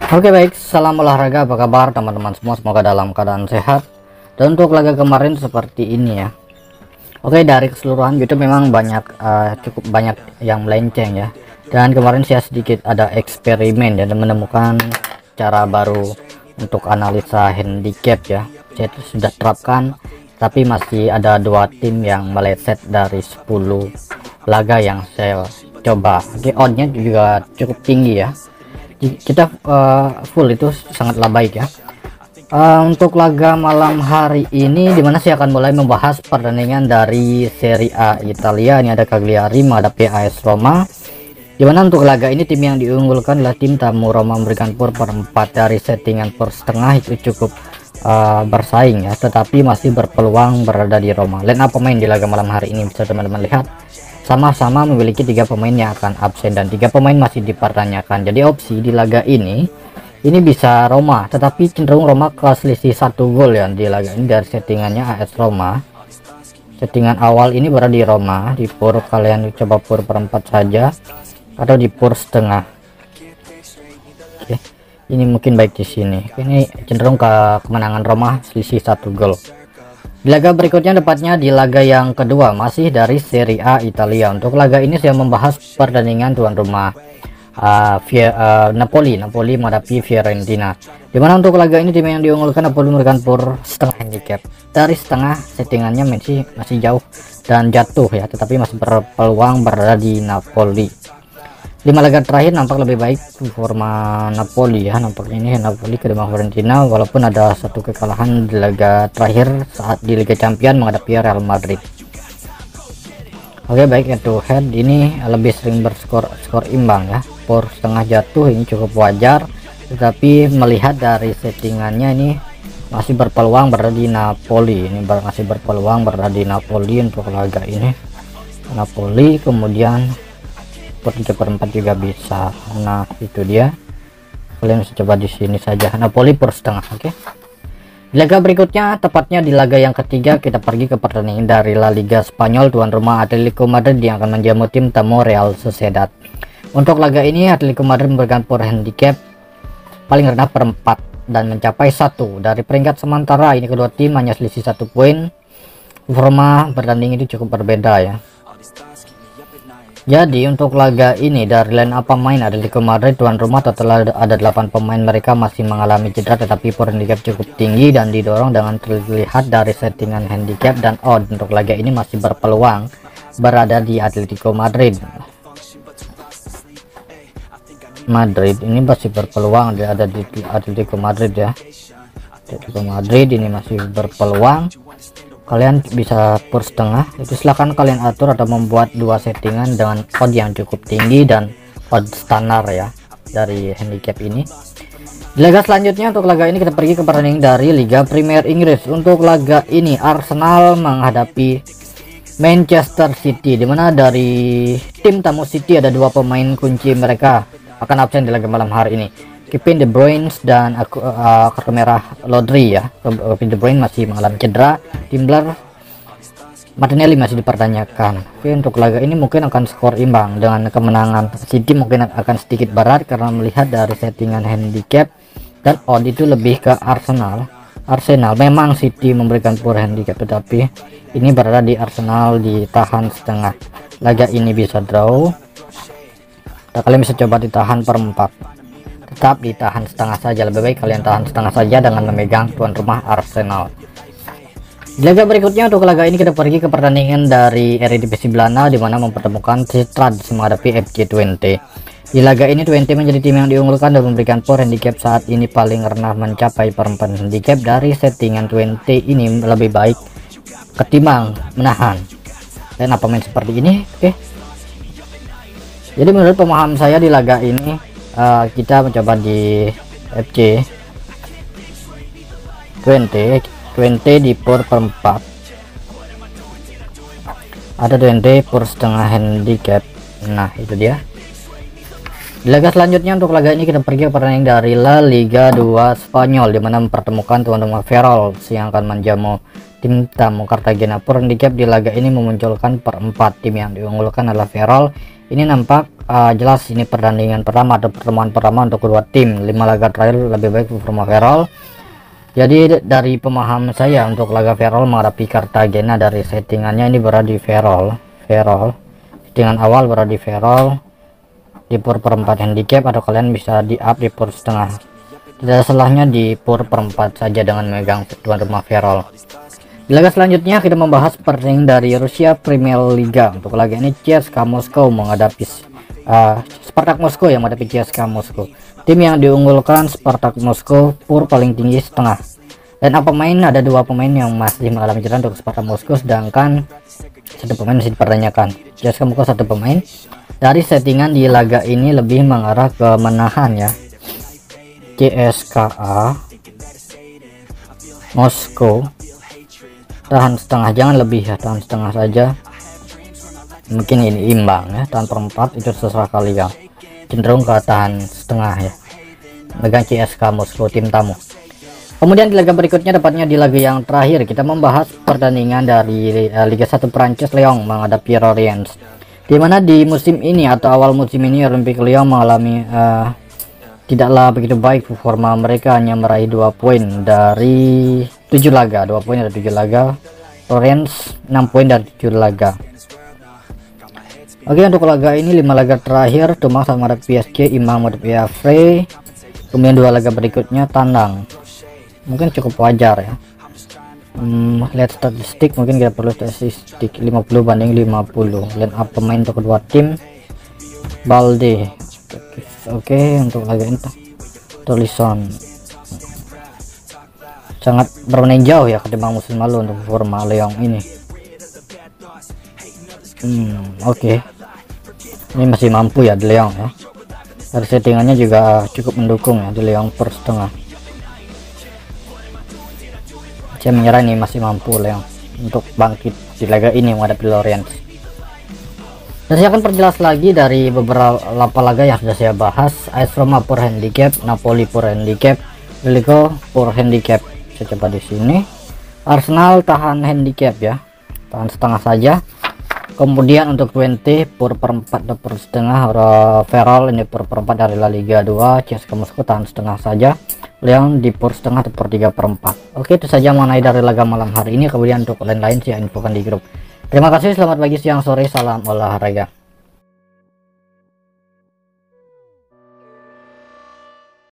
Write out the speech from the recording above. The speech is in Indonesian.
Oke baik, salam olahraga, apa kabar teman-teman semua, semoga dalam keadaan sehat. Dan untuk laga kemarin seperti ini ya. Oke, dari keseluruhan YouTube memang cukup banyak yang melenceng ya. Dan kemarin saya sedikit ada eksperimen dan menemukan cara baru untuk analisa handicap ya. Saya sudah terapkan, tapi masih ada dua tim yang meleset dari 10 laga yang saya coba. Oke, oddnya juga cukup tinggi ya. Kita full itu sangatlah baik ya. Untuk laga malam hari ini, dimana saya akan mulai membahas pertandingan dari Serie A Italia. Ini ada Cagliari menghadapi AS Roma, dimana untuk laga ini tim yang diunggulkan adalah tim tamu Roma memberikan per 4 dari settingan per setengah. Itu cukup bersaing ya, tetapi masih berpeluang berada di Roma. Line up pemain di laga malam hari ini bisa teman-teman lihat, sama-sama memiliki 3 pemain yang akan absen dan 3 pemain masih dipertanyakan. Jadi opsi di laga ini bisa Roma, tetapi cenderung Roma ke selisih 1 gol ya di laga ini. Dari settingannya AS Roma, settingan awal ini berada di Roma. Di pur kalian coba pur perempat saja atau di pur setengah. Oke, ini mungkin baik di sini. Ini cenderung ke kemenangan Roma selisih 1 gol. Di laga berikutnya, tepatnya di laga yang kedua, masih dari Serie A Italia. Untuk laga ini saya membahas pertandingan tuan rumah Napoli menghadapi Fiorentina. Dimana untuk laga ini tim yang diunggulkan Napoli memberikan pur setengah handicap. Dari setengah settingannya masih jauh dan jatuh ya, tetapi masih berpeluang berada di Napoli. 5 laga terakhir nampak lebih baik performa Napoli ya. Nampaknya ini Napoli kedua Fiorentina, walaupun ada satu kekalahan di laga terakhir saat di Liga Champions menghadapi Real Madrid. Oke baik, itu head ini lebih sering skor imbang ya. Pur setengah jatuh ini cukup wajar, tetapi melihat dari settingannya ini masih berpeluang berada di Napoli. Ini masih berpeluang berada di Napoli untuk laga ini. Napoli kemudian 3/4 juga bisa. Nah itu dia, kalian bisa coba di sini saja Napoli per setengah. Oke, di laga berikutnya, tepatnya di laga yang ketiga, kita pergi ke pertandingan dari La Liga Spanyol. Tuan rumah Atletico Madrid yang akan menjamu tim tamu Real Sociedad. Untuk laga ini Atletico Madrid memberikan pur handicap paling rendah per 4 dan mencapai 1 dari peringkat sementara. Ini kedua tim hanya selisih 1 poin. Performa bertanding itu cukup berbeda ya. Jadi untuk laga ini dari line up pemain Atletico Madrid tuan rumah total ada 8 pemain. Mereka masih mengalami cedera, tetapi pur handicap cukup tinggi dan didorong dengan terlihat dari settingan handicap dan odd. Untuk laga ini masih berpeluang berada di Atletico Madrid. Ini masih berpeluang ada di Atletico Madrid ya. Atletico Madrid ini masih berpeluang. Kalian bisa pur setengah, itu silahkan kalian atur atau membuat 2 settingan dengan odd yang cukup tinggi dan odd standar ya dari handicap ini. Di laga selanjutnya, untuk laga ini kita pergi ke pertandingan dari Liga Premier Inggris. Untuk laga ini Arsenal menghadapi Manchester City, dimana dari tim tamu City ada 2 pemain kunci mereka akan absen di laga malam hari ini. Kevin De Bruyne dan kartu merah Rodri ya. Kevin De Bruyne masih mengalami cedera. Timber Martinelli masih dipertanyakan. Oke, untuk laga ini mungkin akan skor imbang dengan kemenangan City. Mungkin akan sedikit berat karena melihat dari settingan handicap dan odd itu lebih ke Arsenal. Memang City memberikan pur handicap, tetapi ini berada di Arsenal ditahan setengah. Laga ini bisa draw. Kalian bisa coba ditahan per 4. Tetap ditahan setengah saja, lebih baik kalian tahan setengah saja dengan memegang tuan rumah Arsenal. Di laga berikutnya, untuk laga ini kita pergi ke pertandingan dari Eredivisie Belanda, di mana mempertemukan Sittard menghadapi FC Twente. Di laga ini Twente menjadi tim yang diunggulkan dan memberikan pur handicap saat ini paling rendah mencapai per 4 handicap. Dari settingan Twente ini lebih baik ketimbang menahan. Dan apa main seperti ini? Oke. Jadi menurut pemahaman saya di laga ini kita mencoba di FC Twente di pur per 4. Ada Twente pur setengah handicap. Nah itu dia. Di laga selanjutnya, untuk laga ini kita pergi ke pertandingan dari La Liga 2 Spanyol, dimana mempertemukan tuan rumah Ferrol yang akan menjamu tim tamu Cartagena. Poor handicap di laga ini memunculkan per 4. Tim yang diunggulkan adalah Ferrol. Ini nampak jelas ini pertandingan pertama atau pertemuan pertama untuk kedua tim. 5 laga terakhir lebih baik performa Ferrol. Jadi dari pemahaman saya untuk laga Ferrol menghadapi Cartagena, dari settingannya ini berada di Ferrol. Settingan awal berada di Ferrol di pur per 4 handicap, atau kalian bisa di up di pur setengah. Tidak salahnya di pur per 4 saja dengan megang tuan rumah Ferrol. Di laga selanjutnya kita membahas pertandingan dari Rusia Premier Liga. Untuk laga ini CSKA Moskow menghadapi Spartak Moskow yang menghadapi CSKA Moskow. Tim yang diunggulkan Spartak Moskow pur paling tinggi setengah. Dan pemain ada 2 pemain yang masih mengalami cedera untuk Spartak Moskow, sedangkan 1 pemain masih dipertanyakan. CSKA Moskow 1 pemain. Dari settingan di laga ini lebih mengarah ke menahan ya. CSKA Moskow tahan setengah, jangan lebih ya, tahan setengah saja. Mungkin ini imbang ya, tahan per 4 itu terserah kalian. Cenderung ke tahan setengah ya, megang CSKA Moskow tim tamu. Kemudian di laga berikutnya, tepatnya di laga yang terakhir, kita membahas pertandingan dari Liga 1 Prancis. Lyon menghadapi Lorient, dimana di musim ini atau awal musim ini Olympique Lyon mengalami tidaklah begitu baik performa mereka, hanya meraih 2 poin dari 7 laga. 2 poin dari 7 laga. Lorient 6 poin dari 7 laga. Oke, untuk laga ini 5 laga terakhir cuma sama ada PSG, imbang menghadapi Havre. Kemudian 2 laga berikutnya tandang. Mungkin cukup wajar ya. Lihat statistik, mungkin kita perlu statistik 50 banding 50. Line up pemain untuk kedua tim. Balde. Oke, untuk laga ini Tolison sangat bermain jauh ya ketimbang musim lalu untuk performa Lyon ini. Oke. Ini masih mampu ya di Lyon ya. Dari settingannya juga cukup mendukung ya di Lyon per setengah. Saya menyerah, ini masih mampu Lyon untuk bangkit di laga ini menghadapi Lorient. Dan saya akan perjelas lagi dari beberapa laga yang sudah saya bahas. AS Roma per handicap, Napoli per handicap, Ligo per handicap. Saya coba di sini. Arsenal tahan handicap ya, tahan setengah saja. Kemudian untuk 20 per 4 atau per setengah. Ferrol ini per 4 dari La Liga 2. CSKA Moskow tahan setengah saja. Lyon di per setengah atau per 3 per 4. Oke, itu saja mengenai dari laga malam hari ini. Kemudian untuk lain-lain saya infokan di grup. Terima kasih, selamat pagi, siang, sore, salam olahraga.